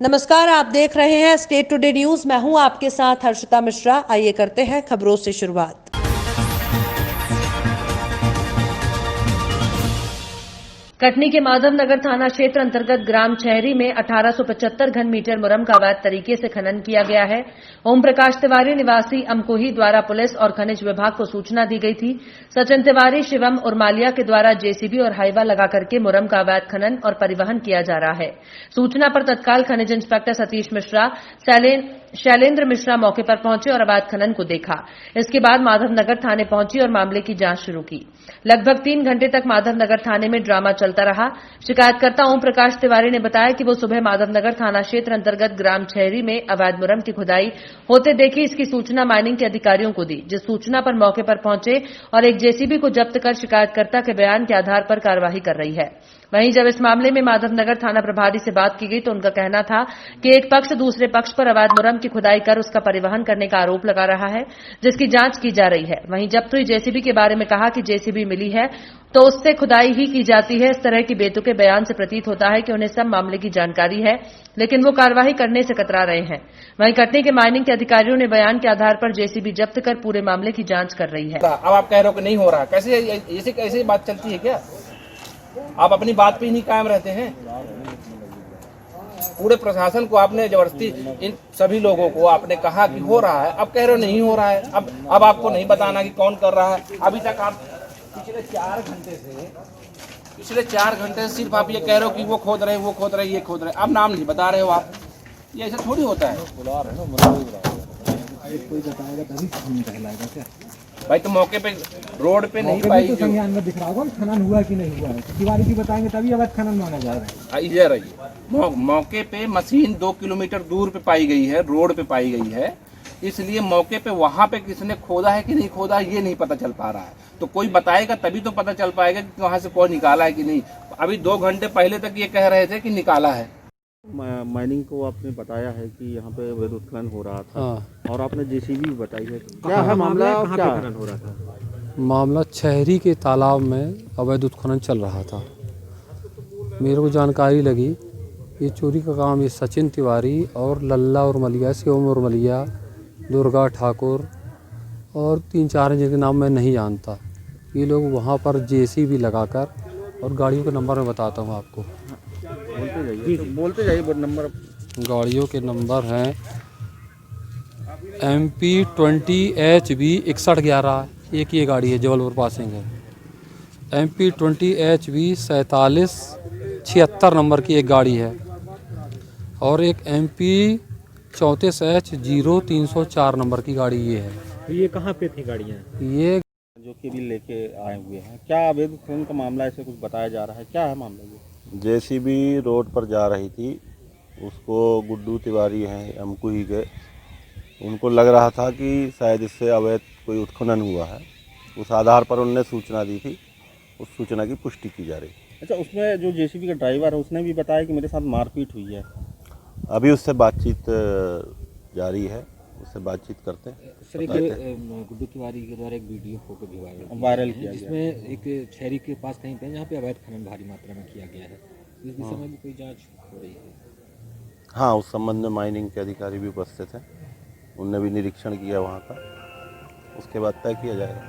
नमस्कार, आप देख रहे हैं स्टेट टुडे न्यूज। मैं हूं आपके साथ हर्षिता मिश्रा। आइए करते हैं खबरों से शुरुआत। कटनी के माधवनगर थाना क्षेत्र अंतर्गत ग्राम चहरी में 1875 घन मीटर मुरम का अवैध तरीके से खनन किया गया है। ओम प्रकाश तिवारी निवासी अमकोही द्वारा पुलिस और खनिज विभाग को सूचना दी गई थी। सचिन तिवारी शिवम उर्मालिया के द्वारा जेसीबी और हाइवा लगा करके मुरम का अवैध खनन और परिवहन किया जा रहा है। सूचना पर तत्काल खनिज इंस्पेक्टर सतीश मिश्रा, शैलेंद्र मिश्रा मौके पर पहुंचे और अवैध खनन को देखा। इसके बाद माधवनगर थाने पहुंची और मामले की जांच शुरू की। लगभग 3 घंटे तक माधवनगर थाने में ड्रामा चलता रहा। शिकायतकर्ता ओम प्रकाश तिवारी ने बताया कि वो सुबह माधवनगर थाना क्षेत्र अंतर्गत ग्राम चहरी में अवैध मुरम की खुदाई होते देखी। इसकी सूचना माइनिंग के अधिकारियों को दी, जिस सूचना पर मौके पर पहुंचे और एक जेसीबी को जब्त कर शिकायतकर्ता के बयान के आधार पर कार्रवाई कर रही है। वहीं जब इस मामले में माधवनगर थाना प्रभारी से बात की गई तो उनका कहना था कि एक पक्ष दूसरे पक्ष पर अवैध मुरम की खुदाई कर उसका परिवहन करने का आरोप लगा रहा है, जिसकी जांच की जा रही है। वहीं जब्त हुई जेसीबी के बारे में कहा कि जेसीबी मिली है तो उससे खुदाई ही की जाती है। इस तरह की बेतुके बयान से प्रतीत होता है कि उन्हें सब मामले की जानकारी है, लेकिन वो कार्रवाई करने से कतरा रहे हैं। वहीं कटनी के माइनिंग के अधिकारियों ने बयान के आधार पर जेसीबी जब्त कर पूरे मामले की जांच कर रही है। अब आप कह रहे हो कि नहीं हो रहा, कैसे कैसे बात चलती है क्या? आप अपनी बात पे ही नहीं कायम रहते हैं। पूरे प्रशासन को आपने जबरदस्ती, इन सभी लोगों को आपने कहा कि हो रहा है, अब कह रहे हो नहीं हो रहा है। अब आपको नहीं बताना कि कौन कर रहा है। अभी तक आप पिछले 4 घंटे से सिर्फ आप ये कह रहे हो कि वो खोद रहे, वो खोद रहे, ये खोद रहे। अब नाम नहीं बता रहे हो आप। ये ऐसा थोड़ी होता है। कोई बताएगा तभी कहलाएगा क्या? भाई तो मौके पे रोड पे नहीं पाई तो संज्ञान में दिख रहा होगा खनन हुआ कि नहीं हुआ है। तिवारी जी बताएंगे तभी अवैध खनन माना जा रहा है। इधर आइए। मौके पे मशीन 2 किलोमीटर दूर पे पाई गई है, रोड पे पाई गई है। इसलिए मौके पे वहां पे किसने खोदा है कि नहीं खोदा है ये नहीं पता चल पा रहा है। तो कोई बताएगा तभी तो पता चल पाएगा कि वहां से कौन निकाला है कि नहीं। अभी 2 घंटे पहले तक ये कह रहे थे कि निकाला है। माइनिंग को आपने बताया है कि यहाँ पे अवैध उत्खनन हो रहा था। और आपने जेसीबी भी बताई है। क्या है मामला, कहाँ पे उत्खनन हो रहा था? मामला चहरी के तालाब में अवैध उत्खनन चल रहा था। मेरे को जानकारी लगी ये चोरी का काम ये सचिन तिवारी और लल्ला उर्मलिया, शिवम उर्मलिया, दुर्गा ठाकुर और 3-4 जिनके नाम मैं नहीं जानता। ये लोग वहाँ पर जेसीबी लगाकर, और गाड़ियों के नंबर मैं बताता हूँ आपको। बोलते जाइए नंबर। गाड़ियों के नंबर हैं MP 20HB 6111, एक ये गाड़ी है, जबलपुर पासिंग है। MP 20HB 4776 नंबर की एक गाड़ी है, और एक MP 34H 0304 नंबर की गाड़ी ये है। ये कहाँ पे थी गाड़ियाँ? ये जो कि भी लेके आए हुए हैं, क्या अवैध उत्खनन का मामला ऐसे कुछ बताया जा रहा है? क्या है मामला ये? जेसीबी रोड पर जा रही थी, उसको गुड्डू तिवारी हैं अमकुही के, उनको लग रहा था कि शायद इससे अवैध कोई उत्खनन हुआ है। उस आधार पर उन्होंने सूचना दी थी, उस सूचना की पुष्टि की जा रही। अच्छा, उसमें जो जेसीबी का ड्राइवर है उसने भी बताया कि मेरे साथ मारपीट हुई है। अभी उससे बातचीत जारी है, उससे बातचीत करते हैं। सर, एक गुड्डू तिवारी के द्वारा एक वीडियो फोटो भी वायरल किया गया, जिसमें एक शहरी के पास कहीं पे जहाँ पे अवैध खनन भारी मात्रा में किया गया है। इस दिशा में भी कोई जांच हो रही है? हाँ, उस संबंध में माइनिंग के अधिकारी भी उपस्थित हैं, उनने भी निरीक्षण किया वहाँ का, उसके बाद तय किया जाएगा।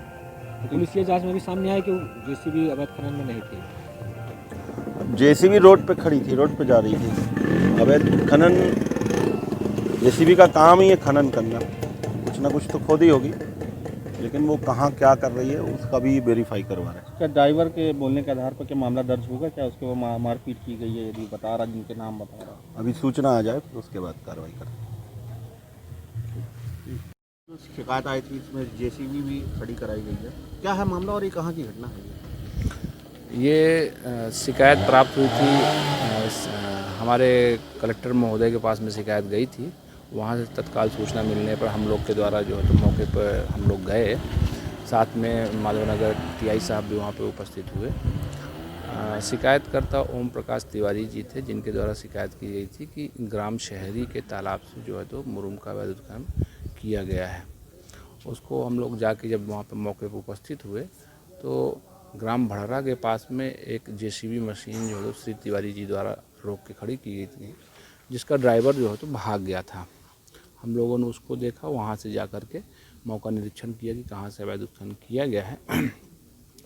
तो पुलिस की जांच में भी सामने आया कि जेसीबी अवैध खनन में नहीं थी। जेसीबी रोड पे खड़ी थी, रोड पे जा रही थी। अवैध खनन, जेसीबी का काम ही है खनन करना, कुछ ना कुछ तो खोदी होगी, लेकिन वो कहाँ क्या कर रही है उसका भी वेरीफाई करवा रहे हैं। क्या ड्राइवर के बोलने के आधार पर क्या मामला दर्ज होगा? क्या उसके वो मारपीट की गई है? यदि बता रहा, जिनके नाम बता रहा, अभी सूचना आ जाए फिर उसके बाद कार्रवाई करें। शिकायत आई थी, इसमें जेसीबी भी खड़ी कराई गई है। क्या है मामला और ये कहाँ की घटना है? ये शिकायत प्राप्त हुई थी, हमारे कलेक्टर महोदय के पास में शिकायत गई थी। वहाँ से तत्काल सूचना मिलने पर हम लोग के द्वारा जो है तो मौके पर हम लोग गए, साथ में माधवनगर टीआई साहब भी वहाँ पर उपस्थित हुए। शिकायतकर्ता ओम प्रकाश तिवारी जी थे, जिनके द्वारा शिकायत की गई थी कि ग्राम शहरी के तालाब से जो है तो मुरम का अवैध उत्खनन किया गया है। उसको हम लोग जाके जब वहाँ पर मौके पर उपस्थित हुए तो ग्राम भड़रा के पास में एक जेसीबी मशीन जो है श्री तिवारी जी द्वारा रोक के खड़ी की गई थी, जिसका ड्राइवर जो है तो भाग गया था। हम लोगों ने उसको देखा, वहाँ से जा कर के मौका निरीक्षण किया कि कहाँ से अवैध उत्खनन किया गया है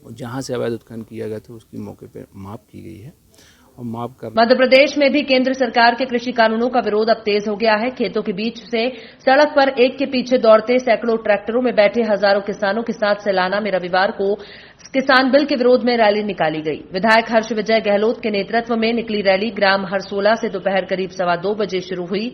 और जहाँ से अवैध उत्खनन किया गया था उसकी मौके पर माप की गई है और माप कर। मध्य प्रदेश में भी केंद्र सरकार के कृषि कानूनों का विरोध अब तेज हो गया है। खेतों के बीच से सड़क पर एक के पीछे दौड़ते सैकड़ों ट्रैक्टरों में बैठे हजारों किसानों के साथ सैलाना में रविवार को किसान बिल के विरोध में रैली निकाली गई। विधायक हर्ष विजय गहलोत के नेतृत्व में निकली रैली ग्राम हरसोला से दोपहर करीब 2:15 बजे शुरू हुई।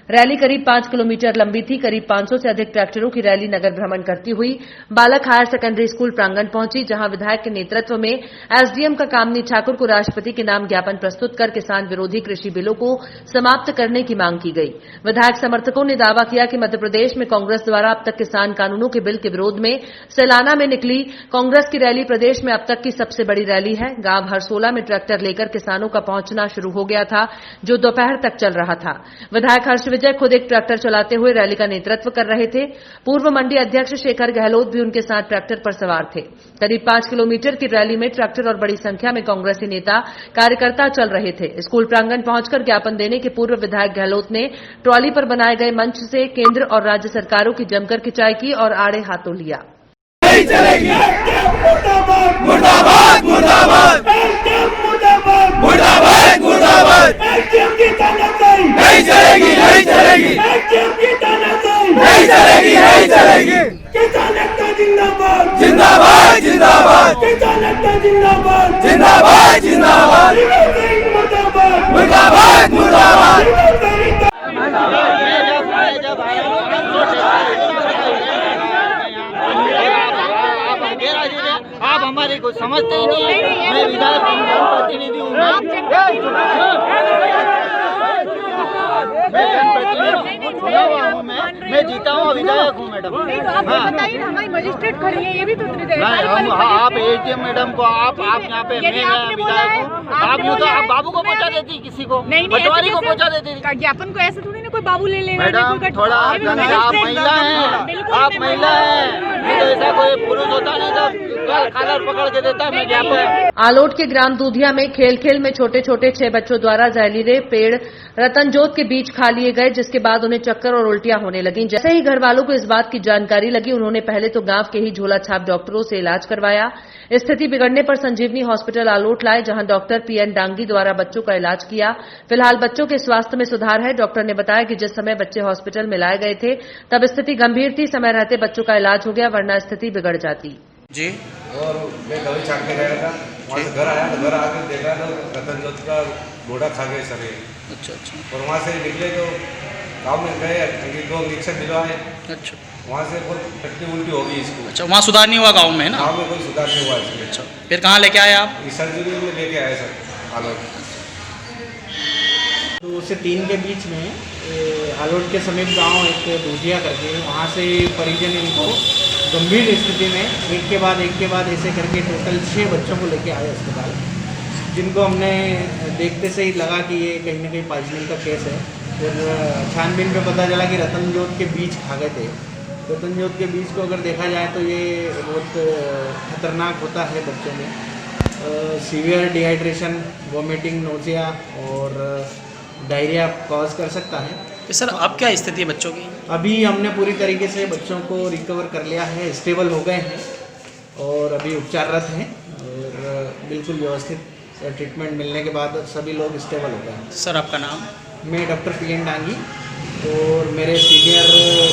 रैली करीब 5 किलोमीटर लंबी थी। करीब 500 से अधिक ट्रैक्टरों की रैली नगर भ्रमण करती हुई बालक हायर सेकेंडरी स्कूल प्रांगण पहुंची, जहां विधायक के नेतृत्व में एसडीएम का कामनी ठाकुर को राष्ट्रपति के नाम ज्ञापन प्रस्तुत कर किसान विरोधी कृषि बिलों को समाप्त करने की मांग की गई। विधायक समर्थकों ने दावा किया कि मध्य प्रदेश में कांग्रेस द्वारा अब तक किसान कानूनों के बिल के विरोध में सैलाना में निकली कांग्रेस की रैली प्रदेश में अब तक की सबसे बड़ी रैली है। गांव हरसोला में ट्रैक्टर लेकर किसानों का पहुंचना शुरू हो गया था, जो दोपहर तक चल रहा था। विधायक हर्ष विजय खुद एक ट्रैक्टर चलाते हुए रैली का नेतृत्व कर रहे थे। पूर्व मंडी अध्यक्ष शेखर गहलोत भी उनके साथ ट्रैक्टर पर सवार थे। करीब 5 किलोमीटर की रैली में ट्रैक्टर और बड़ी संख्या में कांग्रेसी नेता कार्यकर्ता चल रहे थे। स्कूल प्रांगण पहुंचकर ज्ञापन देने के पूर्व विधायक गहलोत ने ट्रॉली पर बनाए गए मंच से केंद्र और राज्य सरकारों की जमकर खिंचाई की और आड़े हाथों लिया। नहीं चलेगी, मुर्दाबाद मुर्दाबाद मुर्दाबाद मुर्दाबाद मुर्दाबाद मुर्दाबाद नहीं चलेगी, नहीं चलेगी, नहीं चलेगी, नहीं चलेगी। किसान एकता जिंदाबाद जिंदाबाद जिंदाबाद, किसान एकता जिंदाबाद जिंदाबाद जिंदाबाद, मुर्दाबाद मुर्दाबाद। आप हमारे को समझते ही नहीं है। मैं विधायक जनप्रतिनिधि हूँ, मैं जनप्रतिनिधि चुना हुआ हूँ, मैं जीता हुआ विधायक हूँ मैडम। आप बताइए ना, हमारी मजिस्ट्रेट खड़ी है, ये भी तो आप एडीएम मैडम को आप यहाँ पे मैं विधायक हूँ, आप यूँ तो आप बाबू को पहुँचा देती, किसी को पटवारी को पहुँचा देती। ज्ञापन को ऐसे थोड़ी ना कोई बाबू ले लेगा। मैडम थोड़ा आप महिला हैं, आप महिला हैं, नहीं तो ऐसा कोई पुरुष होता नहीं तो कॉलर पकड़ के देता मैं ज्ञापन। आलोट के ग्राम दूधिया में खेल खेल में छोटे छोटे 6 बच्चों द्वारा जहरीले पेड़ रतनजोत के बीच खा लिए गए, जिसके बाद उन्हें चक्कर और उल्टियां होने लगीं। जैसे ही घर वालों को इस बात की जानकारी लगी, उन्होंने पहले तो गांव के ही झोला छाप डॉक्टरों से इलाज करवाया। स्थिति बिगड़ने पर संजीवनी हॉस्पिटल आलोट लाए, जहां डॉक्टर पीएन डांगी द्वारा बच्चों का इलाज किया। फिलहाल बच्चों के स्वास्थ्य में सुधार है। डॉक्टर ने बताया कि जिस समय बच्चे हॉस्पिटल में लाए गए थे तब स्थिति गंभीर थी, समय रहते बच्चों का इलाज हो गया, वरना स्थिति बिगड़ जाती जी। और मैं दवाई छाट के गया था, वहाँ से घर आया तो घर आकर देखा तो रतनजोत का घोड़ा खा गए सर। अच्छा अच्छा। और वहाँ से निकले तो गाँव में गए, 2 इंजेक्शन दिलवाए। अच्छा। वहाँ से बहुत टट्टी उल्टी हो गई इसको। अच्छा, वहाँ सुधार नहीं हुआ गाँव में ना? गाँव में कोई सुधार नहीं हुआ इसमें। अच्छा, फिर कहाँ लेके आए आप? सर्जरी में लेके आए सर आलोट। 2 से 3 के बीच में आलोट के समीप गांव एक दूधिया करके, वहाँ से परिजन इनको गंभीर स्थिति में एक के बाद ऐसे करके टोटल 6 बच्चों को लेके आए अस्पताल, जिनको हमने देखते से ही लगा कि ये कहीं ना कहीं पॉइजनिंग का केस है। फिर छानबीन पे पता चला कि रतनजोत के बीज खा गए थे। रतनजोत के बीज को अगर देखा जाए तो ये बहुत खतरनाक होता है बच्चों में। सीवियर डिहाइड्रेशन, वॉमिटिंग, नोजिया और डायरिया कॉज कर सकता है। तो सर अब क्या स्थिति है बच्चों की? अभी हमने पूरी तरीके से बच्चों को रिकवर कर लिया है, स्टेबल हो गए हैं और अभी उपचाररत हैं और बिल्कुल व्यवस्थित ट्रीटमेंट मिलने के बाद सभी लोग स्टेबल हो गए हैं। सर आपका नाम? मैं डॉक्टर पीएन डांगी और मेरे सीनियर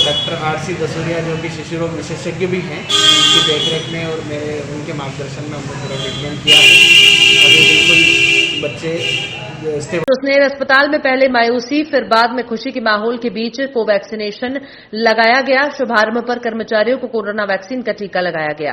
डॉक्टर आरसी दसूरिया जो कि शिशु रोग विशेषज्ञ भी हैं, उनकी देखरेख में और मेरे उनके मार्गदर्शन में हमने पूरा ट्रीटमेंट किया है। अभी बिल्कुल बच्चे सुसनेर अस्पताल में पहले मायूसी फिर बाद में खुशी के माहौल के बीच कोवैक्सीनेशन लगाया गया। शुभारंभ पर कर्मचारियों को कोरोना वैक्सीन का टीका लगाया गया।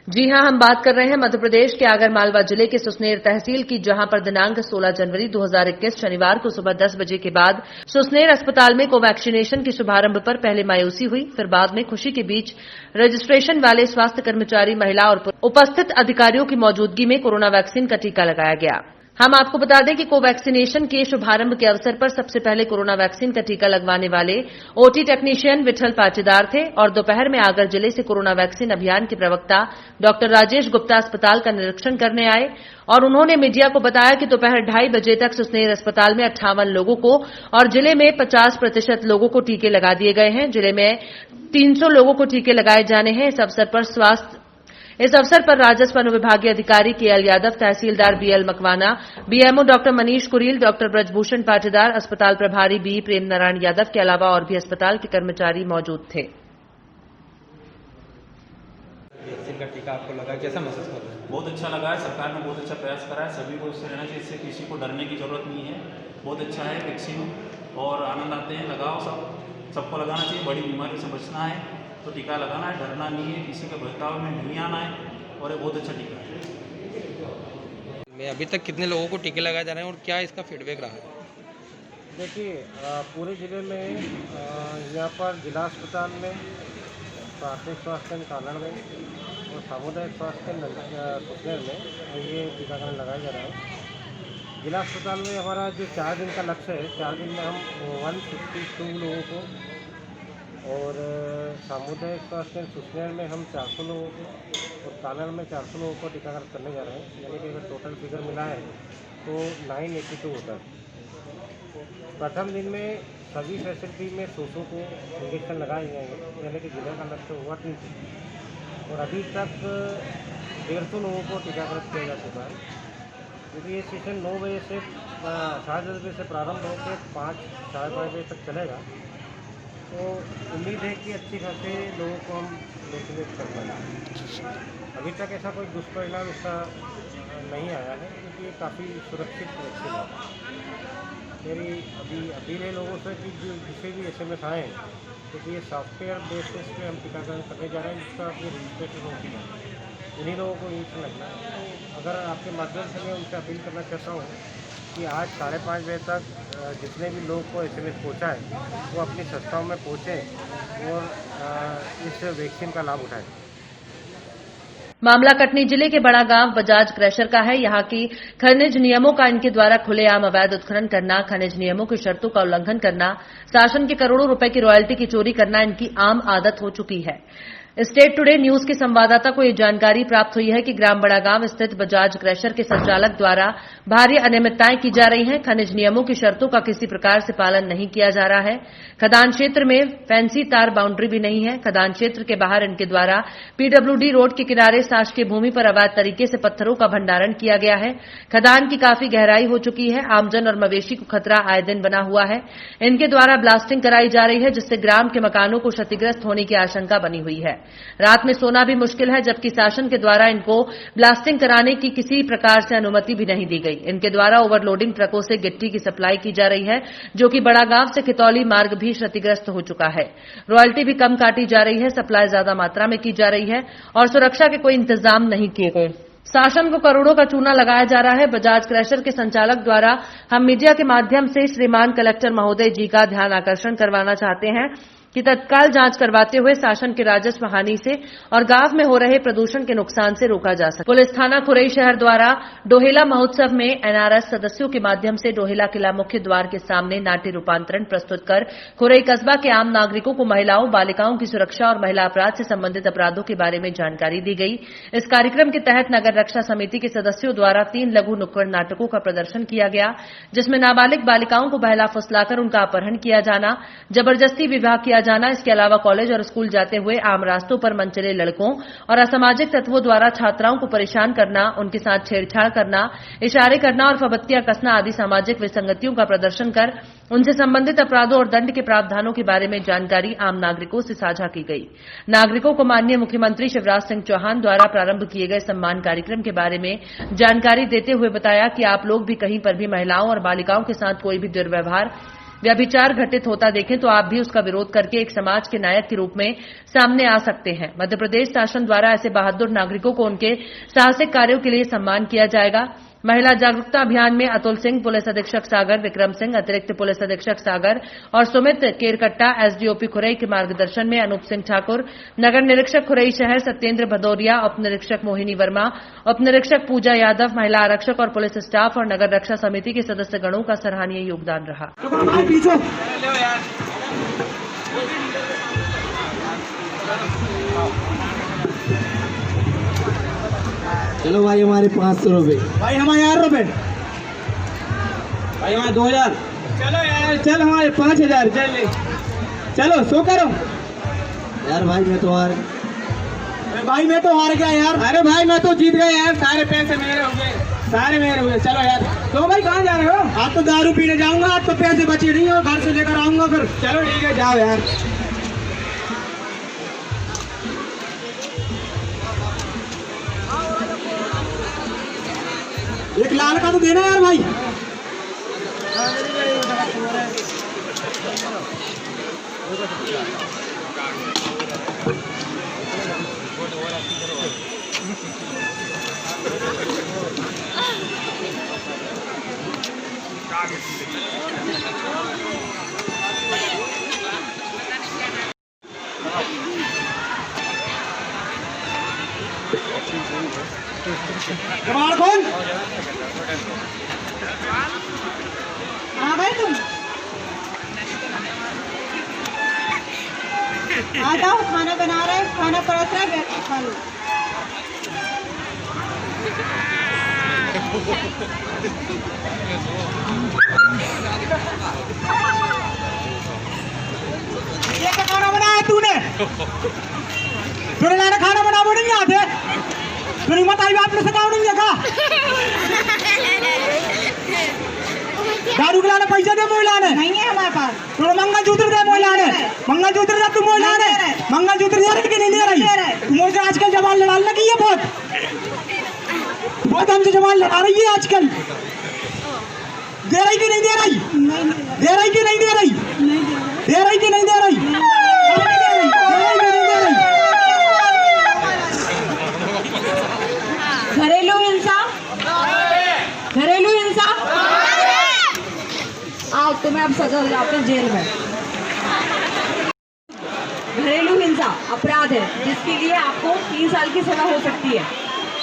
जी हां, हम बात कर रहे हैं मध्य प्रदेश के आगरमालवा जिले के सुसनेर तहसील की, जहां पर दिनांक 16 जनवरी 2021 शनिवार को सुबह 10 बजे के बाद सुसनेर अस्पताल में कोवैक्सीनेशन के शुभारंभ पर पहले मायूसी हुई, फिर बाद में खुशी के बीच रजिस्ट्रेशन वाले स्वास्थ्य कर्मचारी, महिला और उपस्थित अधिकारियों की मौजूदगी में कोरोना वैक्सीन का टीका लगाया गया। हम आपको बता दें कि कोवैक्सीनेशन के शुभारंभ के अवसर पर सबसे पहले कोरोना वैक्सीन का टीका लगवाने वाले ओटी टेक्नीशियन विठल पाटीदार थे और दोपहर में आगर जिले से कोरोना वैक्सीन अभियान के प्रवक्ता डॉक्टर राजेश गुप्ता अस्पताल का निरीक्षण करने आए और उन्होंने मीडिया को बताया कि दोपहर 2:30 बजे तक सुसनेर अस्पताल में 58 लोगों को और जिले में 50% लोगों को टीके लगा दिए गए हैं। जिले में 300 लोगों को टीके लगाए जाने हैं। इस अवसर पर राजस्व अनुविभागीय अधिकारी केएल यादव, तहसीलदार B L Makwana, BMO doctor Manish Kureel, doctor Brajbhushan Patidar, अस्पताल प्रभारी बी प्रेम नारायण यादव के अलावा और भी अस्पताल के कर्मचारी मौजूद थे। वैक्सीन का टीका आपको लगा, कैसा महसूस कर रहे हैं? बहुत अच्छा लगा है, सरकार ने बहुत अच्छा प्रयास करा है, सभी को इससे रहना चाहिए, इससे किसी को डरने की जरूरत नहीं है। बहुत अच्छा है वैक्सीन और आनंद आते हैं, लगाओ, सबको लगाना चाहिए। बड़ी बीमारी से बचना है तो टीका लगाना है, डरना नहीं है, किसी के बहकाव में नहीं आना है और ये बहुत अच्छा टीका है। मैं अभी तक कितने लोगों को टीके लगाए जा रहे हैं और क्या इसका फीडबैक रहा है? देखिए, पूरे ज़िले में यहाँ पर जिला अस्पताल में, प्राथमिक स्वास्थ्य केंद्र कानड़ में और सामुदायिक स्वास्थ्य केंद्र सुसनेर में ये टीकाकरण लगाया जा रहा है। जिला अस्पताल में हमारा जो 4 दिन का लक्ष्य है, 4 दिन में हम 152 लोगों को और सामुदायिक स्वास्थ्य केंद्र सुसनेर में हम 400 लोगों को और कानड़ में 400 लोगों को टीकाकरण करने जा रहे हैं। यानी कि अगर टोटल फिगर मिला है तो 982 होता है। प्रथम दिन में सभी फैसिलिटी में 100 को इंजेक्शन लगाए जाएंगे, यानी कि जिले का लक्ष्य हुआ 300 और अभी तक 150 लोगों को टीकाकरण किया जा चुका है। क्योंकि ये सेशन 9 बजे से 10:30 बजे से प्रारंभ होकर 5 साढ़े 5 बजे तक चलेगा। तो उम्मीद है कि अच्छी खासे लोगों को हम वैक्सीनेट कर पाएंगे। अभी तक ऐसा कोई दुष्परिणाम इसका नहीं आया है, क्योंकि ये काफ़ी सुरक्षित वैक्सीन है। मेरी अभी अपील है लोगों से कि जो जिसे भी SMS आए, क्योंकि ये सॉफ्टवेयर बेसिस पे हम टीकाकरण करने जा रहे हैं, जिसका अपनी रजिस्ट्रेशन होती है, उन्हीं लोगों को इंजेक्शन लगना है। तो अगर आपके माध्यम से मैं उनसे अपील करना चाहता हूँ कि आज 5:30 बजे तक जितने भी लोग को SMS पहुँचा है वो अपनी संस्थाओं में पहुँचें और इस वैक्सीन का लाभ उठाएं। मामला कटनी जिले के बड़ा गांव बजाज क्रैशर का है। यहां की खनिज नियमों का इनके द्वारा खुलेआम अवैध उत्खनन करना, खनिज नियमों की शर्तों का उल्लंघन करना, शासन के करोड़ों रुपए की रॉयल्टी की चोरी करना इनकी आम आदत हो चुकी है। स्टेट टुडे न्यूज के संवाददाता को यह जानकारी प्राप्त हुई है कि ग्राम बड़ा गांव स्थित बजाज क्रैशर के संचालक द्वारा भारी अनियमितताएं की जा रही हैं। खनिज नियमों की शर्तों का किसी प्रकार से पालन नहीं किया जा रहा है। खदान क्षेत्र में फैंसी तार बाउंड्री भी नहीं है। खदान क्षेत्र के बाहर इनके द्वारा PWD रोड के किनारे शासकीय भूमि पर अवैध तरीके से पत्थरों का भंडारण किया गया है। खदान की काफी गहराई हो चुकी है। आमजन और मवेशी को खतरा आए दिन बना हुआ है। इनके द्वारा ब्लास्टिंग कराई जा रही है, जिससे ग्राम के मकानों को क्षतिग्रस्त होने की आशंका बनी हुई है। रात में सोना भी मुश्किल है, जबकि शासन के द्वारा इनको ब्लास्टिंग कराने की किसी प्रकार से अनुमति भी नहीं दी गई। इनके द्वारा ओवरलोडिंग ट्रकों से गिट्टी की सप्लाई की जा रही है, जो कि बड़ा गांव से खितौली मार्ग भी क्षतिग्रस्त हो चुका है। रॉयल्टी भी कम काटी जा रही है, सप्लाई ज्यादा मात्रा में की जा रही है और सुरक्षा के कोई इंतजाम नहीं किए गए। शासन को करोड़ों का चूना लगाया जा रहा है। बजाज क्रैशर के संचालक द्वारा हम मीडिया के माध्यम से श्रीमान कलेक्टर महोदय जी का ध्यान आकर्षण करवाना चाहते हैं कि तत्काल जांच करवाते हुए शासन के राजस्व हानि से और गांव में हो रहे प्रदूषण के नुकसान से रोका जा सके। पुलिस थाना खुरई शहर द्वारा डोहेला महोत्सव में NRS सदस्यों के माध्यम से डोहेला किला मुख्य द्वार के सामने नाट्य रूपांतरण प्रस्तुत कर खुरई कस्बा के आम नागरिकों को महिलाओं, बालिकाओं की सुरक्षा और महिला अपराध से संबंधित अपराधों के बारे में जानकारी दी गई। इस कार्यक्रम के तहत नगर रक्षा समिति के सदस्यों द्वारा 3 लघु नुक्कड़ नाटकों का प्रदर्शन किया गया, जिसमें नाबालिग बालिकाओं को बहला फुसलाकर उनका अपहरण किया जाना, जबरदस्ती विवाह किया जाना, इसके अलावा कॉलेज और स्कूल जाते हुए आम रास्तों पर मन चले लड़कों और असामाजिक तत्वों द्वारा छात्राओं को परेशान करना, उनके साथ छेड़छाड़ करना, इशारे करना और फबत्तियां कसना आदि सामाजिक विसंगतियों का प्रदर्शन कर उनसे संबंधित अपराधों और दंड के प्रावधानों के बारे में जानकारी आम नागरिकों से साझा की गई। नागरिकों को माननीय मुख्यमंत्री शिवराज सिंह चौहान द्वारा प्रारंभ किए गए सम्मान कार्यक्रम के बारे में जानकारी देते हुए बताया कि आप लोग भी कहीं पर भी महिलाओं और बालिकाओं के साथ कोई भी दुर्व्यवहार, व्यभिचार घटित होता देखें तो आप भी उसका विरोध करके एक समाज के नायक के रूप में सामने आ सकते हैं। मध्य प्रदेश शासन द्वारा ऐसे बहादुर नागरिकों को उनके साहसिक कार्यों के लिए सम्मान किया जाएगा। महिला जागरूकता अभियान में अतुल सिंह, पुलिस अधीक्षक सागर, विक्रम सिंह, अतिरिक्त पुलिस अधीक्षक सागर और सुमित केरकट्टा, एसडीओपी खुरई के मार्गदर्शन में अनूप सिंह ठाकुर, नगर निरीक्षक खुरई शहर सत्येंद्र भदौरिया, उप निरीक्षक मोहिनी वर्मा, उप निरीक्षक पूजा यादव, महिला आरक्षक और पुलिस स्टाफ और नगर रक्षा समिति के सदस्य गणों का सराहनीय योगदान रहा। चलो भाई हमारे 500 रुपए, भाई हमारे 1000 रुपए, भाई हमारे 2000, चलो यार चल हमारे 5000, चलो सो करो यार। भाई मैं तो हार, भाई मैं तो हार गया यार। अरे भाई मैं तो जीत गया यार, सारे पैसे मेरे हो गए, सारे मेरे हुए। चलो यार। तो भाई कहाँ जा रहे हो? आज तो दारू पीने जाऊंगा, आज तो पैसे बचे नहीं हो, घर से लेकर आऊंगा फिर। चलो ठीक है जाओ यार। एक लाल का तो देना यार भाई। कबाड़ कौन? हाँ भाई तुम आ जाओ, खाना बना रहे, खाना परोस रहा है, बैठ के खा लो। ये क्या खाना बनाया तूने? तूने खाना बना वो नहीं आते? तूने बताई आपने सिखाओ नहीं देखा? दारू खिलाने पैसे दे मोह लाने नहीं है हमारे पास। थोड़ा मंगलसूत्र दे मोह लाने, मंगलसूत्र दे तू मोह लाने, मंगलसूत्र दे रही कि नहीं दे रही? तुम मुझसे आजकल जवान लड़ाने लगी है बहुत, बहुत हमसे जवान लड़ा रही है आजकल। दे रही कि नहीं दे रही? दे रही कि नहीं दे रही? दे रही कि नहीं दे रही? घरेलू हिंसा, घरेलू हिंसा, आओ तुम्हें अब सजा हो जाते हैं जेल में। घरेलू हिंसा अपराध है जिसके लिए आपको 3 साल की सजा हो सकती है।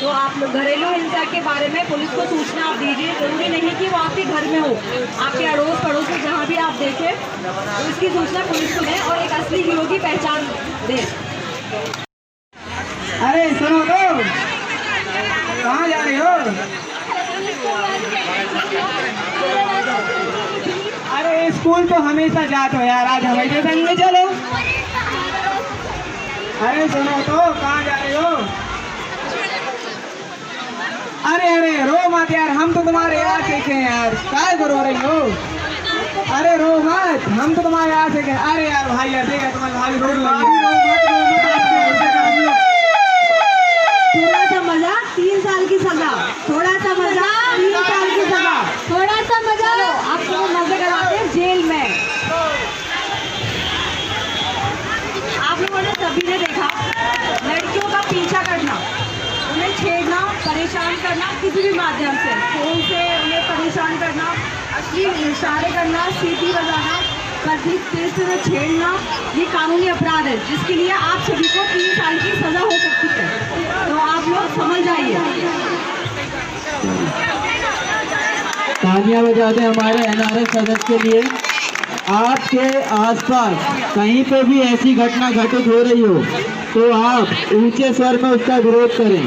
तो आप लोग घरेलू हिंसा के बारे में पुलिस को सूचना आप दीजिए। जरूरी नहीं कि वो आपके घर में हो, आपके अड़ोस पड़ोस में जहाँ भी आप देखें तो इसकी सूचना पुलिस को दें और एक असली हीरो की पहचान दें। अरे सुनो तो, कहाँ जा रही हो? अरे स्कूल तो हमेशा जाते हो यार, आज हमेशा संग में चलो। अरे सुनो तो, कहाँ जा रही हो? अरे अरे रो मत यार, हम तो तुम्हारे यहाँ सीखे हैं यार, काय करो रही हो? अरे रो मत, हम तो तुम्हारे यहाँ सीखे। अरे यार भाई यार देखा तुम्हारे भाई रो थोड़ा सा मजा 3 साल की सजा, थोड़ा सा मजा 3 साल की सजा, थोड़ा सा मजा। आपको मजे कराते हैं जेल में। आप लोगों ने सभी ने देखा लड़कियों का पीछा करना, उन्हें छेड़ना, परेशान करना, किसी भी माध्यम से, फोन से उन्हें परेशान करना, अश्लील इशारे करना, सीटी बजाना, कभी तेज से छेड़ना, ये कानूनी अपराध है जिसके लिए आप सभी को 3 साल की सजा हो सकती है। तो आप लोग समझ जाइए। तालियां बजा दें हमारे एनआरएस सदस्य के लिए। आपके आसपास कहीं पे भी ऐसी घटना घटित हो रही हो तो आप ऊंचे स्वर में उसका विरोध करें।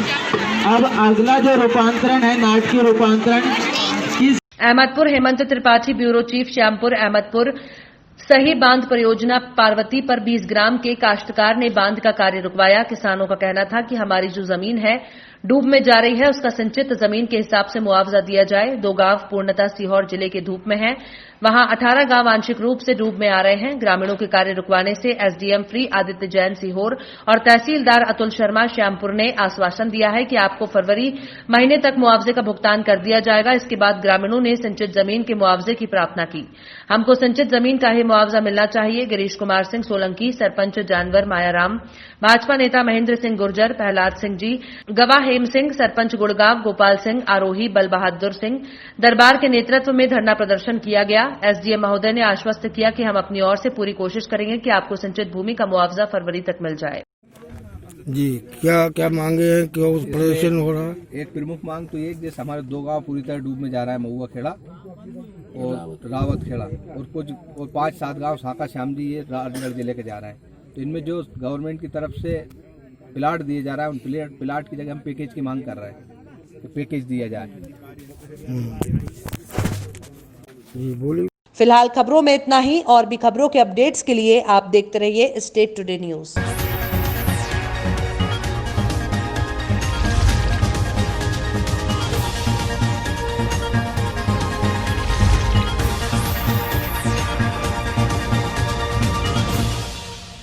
अब अगला जो रूपांतरण है, नाटकीय रूपांतरण अहमदपुर हेमंत त्रिपाठी, ब्यूरो चीफ श्यामपुर अहमदपुर। सही बांध परियोजना पार्वती पर 20 ग्राम के काश्तकार ने बांध का कार्य रुकवाया। किसानों का कहना था कि हमारी जो जमीन है डूब में जा रही है, उसका सिंचित जमीन के हिसाब से मुआवजा दिया जाए। 2 गांव पूर्णतः सीहोर जिले के धूप में है। वहां 18 गांव आंशिक रूप से डूब में आ रहे हैं। ग्रामीणों के कार्य रुकवाने से एसडीएम फ्री आदित्य जैन सीहोर और तहसीलदार अतुल शर्मा श्यामपुर ने आश्वासन दिया है कि आपको फरवरी महीने तक मुआवजे का भुगतान कर दिया जाएगा। इसके बाद ग्रामीणों ने सिंचित जमीन के मुआवजे की प्रार्थना की। हमको सिंचित जमीन का ही मुआवजा मिलना चाहिए। गिरीश कुमार सिंह सोलंकी, सरपंच जानवर मायाराम, भाजपा नेता महेंद्र सिंह गुर्जर, प्रहलाद सिंह जी, गवाह हेम सिंह, सरपंच गुड़गांव गोपाल सिंह, आरोही बल बहादुर सिंह दरबार के नेतृत्व में धरना प्रदर्शन किया गया। एसडीएम महोदय ने आश्वस्त किया कि हम अपनी ओर से पूरी कोशिश करेंगे कि आपको सिंचित भूमि का मुआवजा फरवरी तक मिल जाए। जी, क्या क्या मांगे हैं, क्यों प्रदर्शन हो रहा है? एक प्रमुख मांग तो ये जैसे हमारे 2 गांव पूरी तरह डूब में जा रहा है, महुआ खेड़ा और रावत खेड़ा, और कुछ और 5-7 गांव साका श्यामजी ये राजगढ़ जिले के जा रहा है। तो इनमें जो गवर्नमेंट की तरफ से प्लाट दिए जा रहा है, उन प्लाट की जगह हम पैकेज की मांग कर रहे हैं, तो पैकेज दिया जाए। बोलिए। फिलहाल खबरों में इतना ही। और भी खबरों के अपडेट्स के लिए आप देखते रहिए स्टेट टुडे न्यूज।